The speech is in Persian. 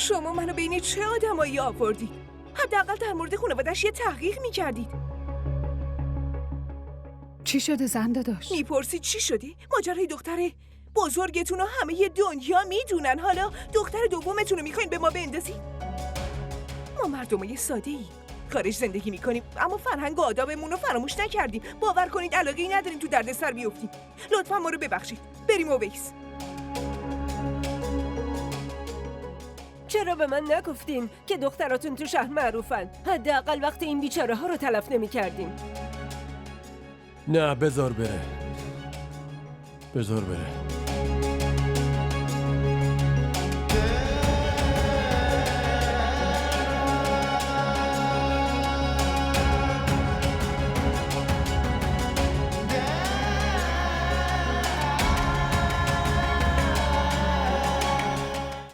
شما منو بین چه آدمایی آوردید؟ حداقل در مورد خانواده‌اش یه تحقیق می‌کردید. چی شده زن داداش؟ میپرسید چی شدی؟ ماجرای دختر بزرگتون رو همه دنیا میدونن. حالا دختر دومتون رو میخواین به ما بندازید؟ ما مردمای ساده‌ای خارج زندگی میکنیم، اما فرهنگ و آدابمون رو فراموش نکردیم. باور کنید علاقه‌ای نداریم تو دردسر بیفتیم. لطفاً ما رو ببخشید. بریم اویس. چرا به من نگفتین که دختراتون تو شهر معروفن؟ حداقل وقت این بیچاره ها رو تلف نمی کردیم. نه بذار بره، بذار بره.